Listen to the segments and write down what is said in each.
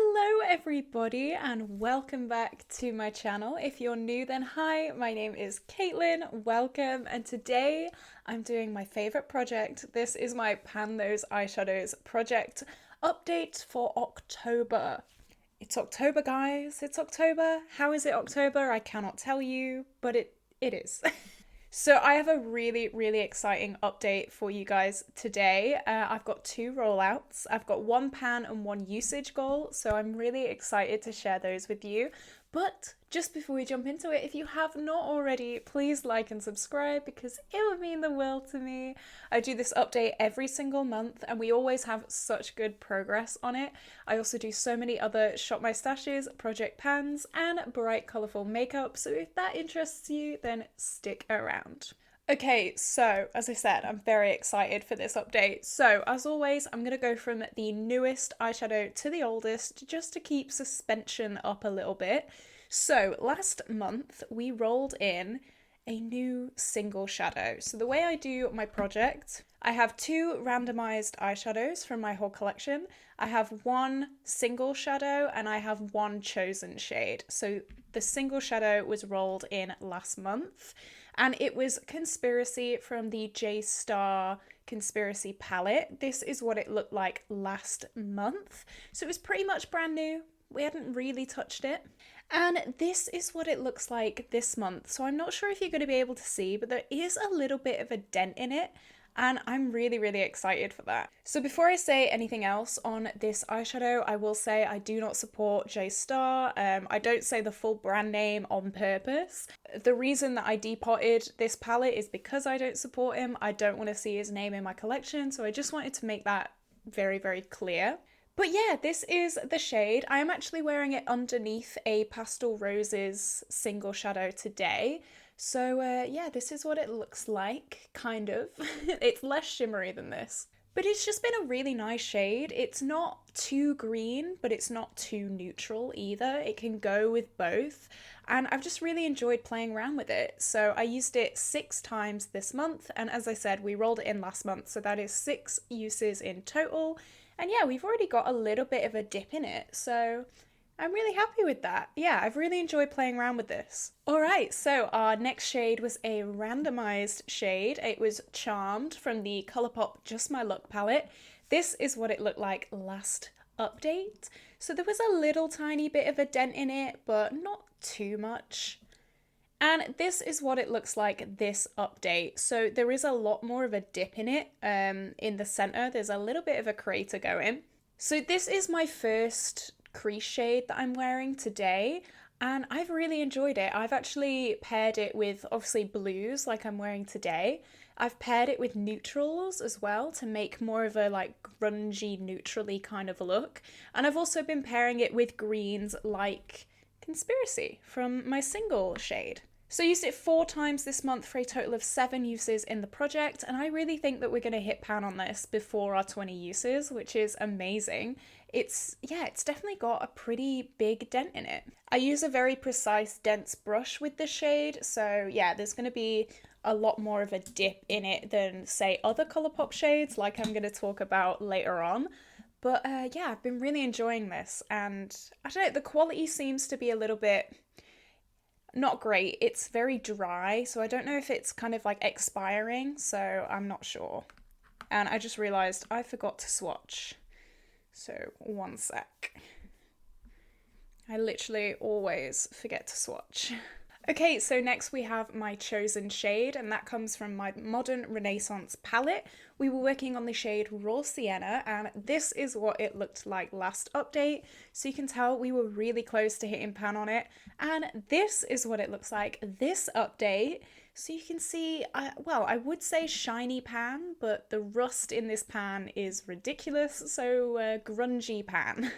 Hello everybody and welcome back to my channel. If you're new then hi, my name is Caitlin, welcome, and today I'm doing my favourite project. This is my Pan Those Eyeshadows project update for October. It's October guys, it's October. How is it October? I cannot tell you, but it is. So I have a really exciting update for you guys today. I've got two rollouts. I've got one pan and one usage goal, so I'm really excited to share those with you. But just before we jump into it, if you have not already, please like and subscribe because it would mean the world to me. I do this update every single month and we always have such good progress on it. I also do so many other Shop My Stashes, project pans, and bright colourful makeup, so if that interests you, then stick around. Okay, so as I said, I'm very excited for this update. So as always, I'm going to go from the newest eyeshadow to the oldest just to keep suspension up a little bit. So last month we rolled in a new single shadow. So the way I do my project, I have two randomized eyeshadows from my whole collection. I have one single shadow and I have one chosen shade. So the single shadow was rolled in last month. And it was Conspiracy from the J-Star Conspiracy palette. This is what it looked like last month. So it was pretty much brand new. We hadn't really touched it. And this is what it looks like this month. So I'm not sure if you're going to be able to see, but there is a little bit of a dent in it. And I'm really excited for that. So before I say anything else on this eyeshadow, I will say I do not support J-Star. I don't say the full brand name on purpose. The reason that I depotted this palette is because I don't support him. I don't want to see his name in my collection, so I just wanted to make that very clear. But yeah, this is the shade. I am actually wearing it underneath a Pastel Roses single shadow today. So yeah, this is what it looks like, kind of. It's less shimmery than this. But it's just been a really nice shade. It's not too green, but it's not too neutral either. It can go with both. And I've just really enjoyed playing around with it. So I used it 6 times this month. And as I said, we rolled it in last month. So that is 6 uses in total. And yeah, we've already got a little bit of a dip in it. So I'm really happy with that. Yeah, I've really enjoyed playing around with this. Alright, so our next shade was a randomized shade. It was Charmed from the Colourpop Just My Look palette. This is what it looked like last update. So there was a little tiny bit of a dent in it, but not too much. And this is what it looks like this update. So there is a lot more of a dip in it. In the center, there's a little bit of a crater going. So this is my first crease shade that I'm wearing today, and I've really enjoyed it. I've actually paired it with obviously blues like I'm wearing today. I've paired it with neutrals as well to make more of a like grungy neutrally kind of look, and I've also been pairing it with greens like Conspiracy from my single shade. So I used it 4 times this month for a total of 7 uses in the project, and I really think that we're going to hit pan on this before our 20 uses, which is amazing. It's definitely got a pretty big dent in it. I use a very precise dense brush with this shade, so yeah, there's going to be a lot more of a dip in it than say other Colourpop shades like I'm going to talk about later on. But yeah, I've been really enjoying this, and I don't know, the quality seems to be a little bit not great. It's very dry, so I don't know if it's kind of like expiring, so I'm not sure. And I just realised I forgot to swatch. So, one sec. I literally always forget to swatch. Okay, so next we have my chosen shade, and that comes from my Modern Renaissance palette. We were working on the shade Raw Sienna, and this is what it looked like last update. So you can tell we were really close to hitting pan on it, and this is what it looks like this update. So you can see, well, I would say shiny pan, but the rust in this pan is ridiculous, so grungy pan.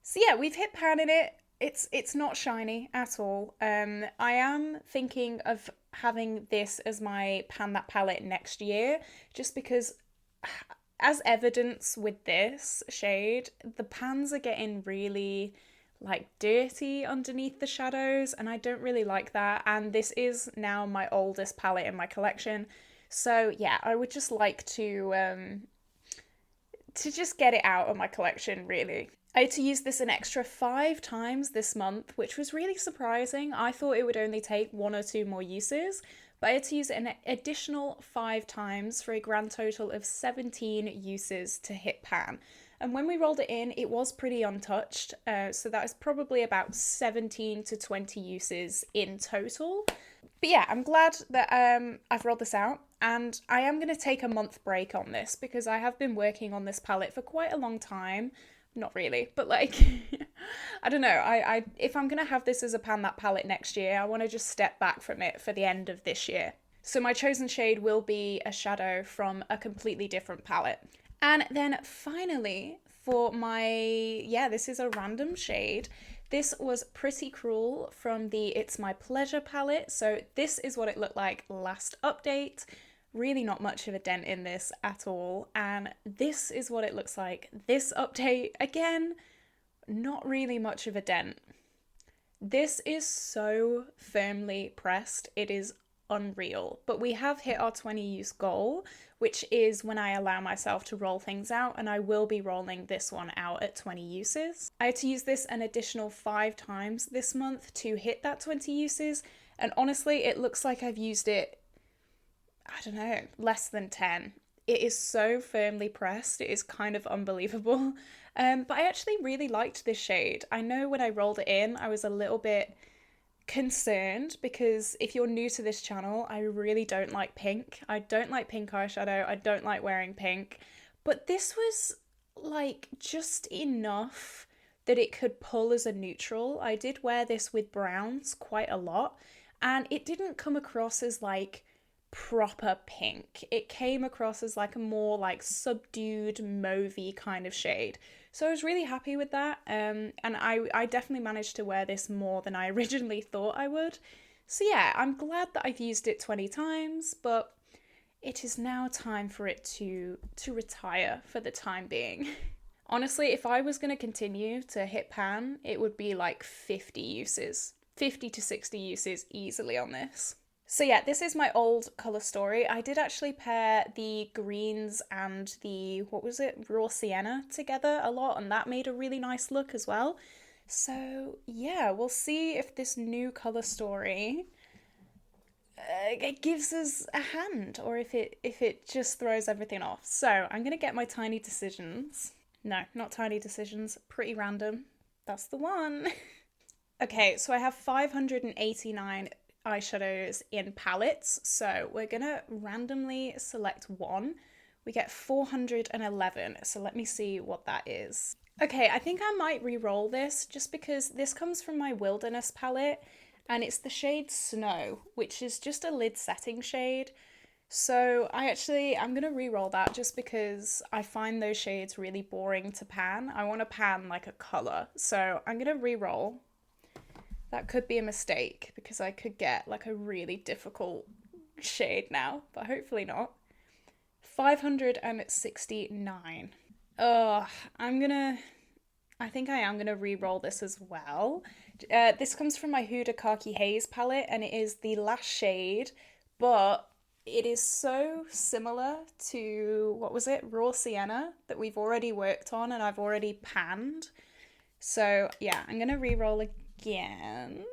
So yeah, we've hit pan in it. It's not shiny at all. I am thinking of having this as my Pan That palette next year, just because as evidence with this shade, the pans are getting really like dirty underneath the shadows, and I don't really like that. And this is now my oldest palette in my collection, so yeah, I would just like to just get it out of my collection really. I had to use this an extra 5 times this month, which was really surprising. I thought it would only take 1 or 2 more uses, but I had to use it an additional 5 times for a grand total of 17 uses to hit pan. And when we rolled it in, it was pretty untouched, so that is probably about 17 to 20 uses in total. But yeah, I'm glad that I've rolled this out, and I am going to take a month break on this because I have been working on this palette for quite a long time. Not really, but like, I don't know, I if I'm going to have this as a pan that palette next year, I want to just step back from it for the end of this year. So my chosen shade will be a shadow from a completely different palette. And then finally, for my, this is a random shade. This was Pretty Cruel from the It's My Pleasure palette. So this is what it looked like last update. Really not much of a dent in this at all. And this is what it looks like this update. Again, not really much of a dent. This is so firmly pressed. It is unreal. But we have hit our 20 use goal, which is when I allow myself to roll things out, and I will be rolling this one out at 20 uses. I had to use this an additional 5 times this month to hit that 20 uses, and honestly, it looks like I've used it, I don't know, less than 10. It is so firmly pressed, it is kind of unbelievable. But I actually really liked this shade. I know when I rolled it in, I was a little bit concerned because if you're new to this channel, I really don't like pink. I don't like pink eyeshadow. I don't like wearing pink. But this was like just enough that it could pull as a neutral. I did wear this with browns quite a lot, and it didn't come across as like proper pink. It came across as like a more like subdued mauvey kind of shade. So I was really happy with that, and I definitely managed to wear this more than I originally thought I would. So yeah, I'm glad that I've used it 20 times, but it is now time for it to retire for the time being. Honestly, if I was going to continue to hit pan, it would be like 50 uses. 50 to 60 uses easily on this. So yeah, this is my old colour story. I did actually pair the greens and the, what was it, raw sienna together a lot, and that made a really nice look as well. So yeah, we'll see if this new colour story it gives us a hand, or if it just throws everything off. So I'm gonna get my Tiny Decisions. No, not Tiny Decisions, Pretty Random. That's the one. Okay, so I have 589 eyeshadows in palettes, so we're gonna randomly select one. We get 411, so let me see what that is. Okay, I think I might re-roll this just because this comes from my Wilderness palette, and it's the shade Snow, which is just a lid setting shade. So I'm gonna re-roll that just because I find those shades really boring to pan. I want to pan like a color, so I'm gonna re-roll. That could be a mistake because I could get like a really difficult shade now, but hopefully not. 569. I think I am gonna re-roll this as well. This comes from my Huda Khaki Haze palette, and it is the last shade, but it is so similar to, what was it, Raw Sienna, that we've already worked on and I've already panned. So yeah, I'm gonna re-roll again.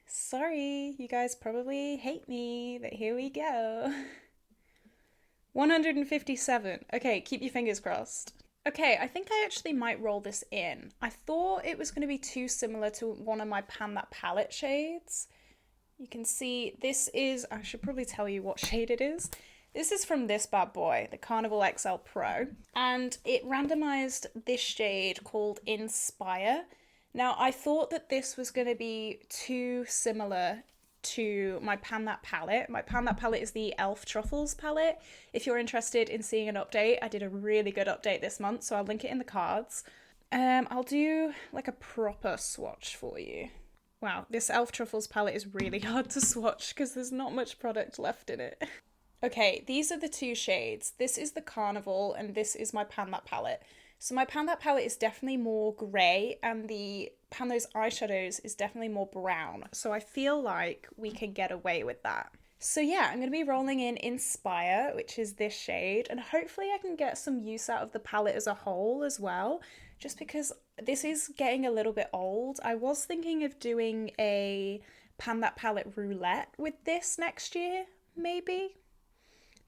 Sorry, you guys probably hate me, but here we go. 157. Okay, keep your fingers crossed. Okay, I think I actually might roll this in. I thought it was going to be too similar to one of my Pan That Palette shades. You can see this is, I should probably tell you what shade it is. This is from this bad boy, the Carnival XL Pro, and it randomized this shade called Inspire. Now, I thought that this was going to be too similar to my Pan That palette. My Pan That palette is the Elf Truffles palette. If you're interested in seeing an update, I did a really good update this month, so I'll link it in the cards. I'll do like a proper swatch for you. Wow, this Elf Truffles palette is really hard to swatch because there's not much product left in it. Okay, these are the two shades. This is the Carnival and this is my Pan That palette. So my Pan That palette is definitely more grey and the Pan Those eyeshadows is definitely more brown. So I feel like we can get away with that. So yeah, I'm going to be rolling in Inspire, which is this shade, and hopefully I can get some use out of the palette as a whole as well. just because this is getting a little bit old. I was thinking of doing a Pan That Palette roulette with this next year, maybe.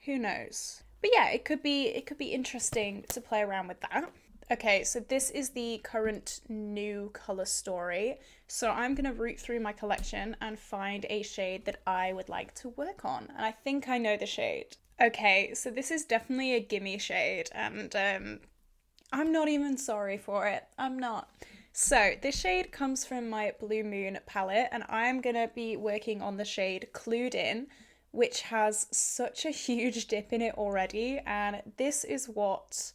Who knows? But yeah, it could be interesting to play around with that. Okay, so this is the current new color story. So I'm gonna root through my collection and find a shade that I would like to work on. And I think I know the shade. Okay, so this is definitely a gimme shade, and I'm not even sorry for it. I'm not. So this shade comes from my Blue Moon palette, and I'm gonna be working on the shade Clued In, which has such a huge dip in it already, and this is what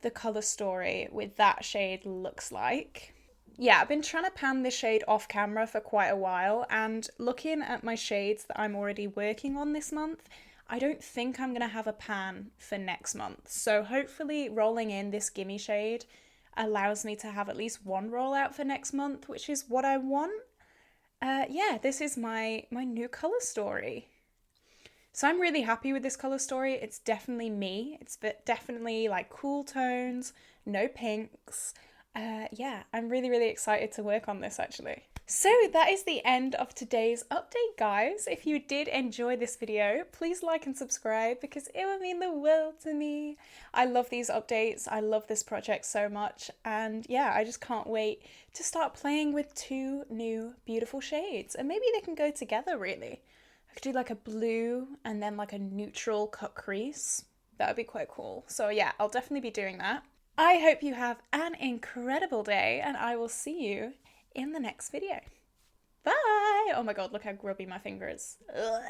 the color story with that shade looks like. Yeah, I've been trying to pan this shade off camera for quite a while, and looking at my shades that I'm already working on this month, I don't think I'm gonna have a pan for next month. So hopefully rolling in this gimme shade allows me to have at least one rollout for next month, which is what I want. Yeah, this is my new color story. So I'm really happy with this color story. It's definitely me. It's definitely like cool tones, no pinks. Yeah, I'm really, really excited to work on this actually. So that is the end of today's update, guys. If you did enjoy this video, please like and subscribe because it would mean the world to me. I love these updates. I love this project so much. And yeah, I just can't wait to start playing with two new beautiful shades. And maybe they can go together, really. I could do like a blue and then like a neutral cut crease. That would be quite cool. So yeah, I'll definitely be doing that. I hope you have an incredible day and I will see you in the next video. Bye! Oh my god, look how grubby my finger is. Ugh.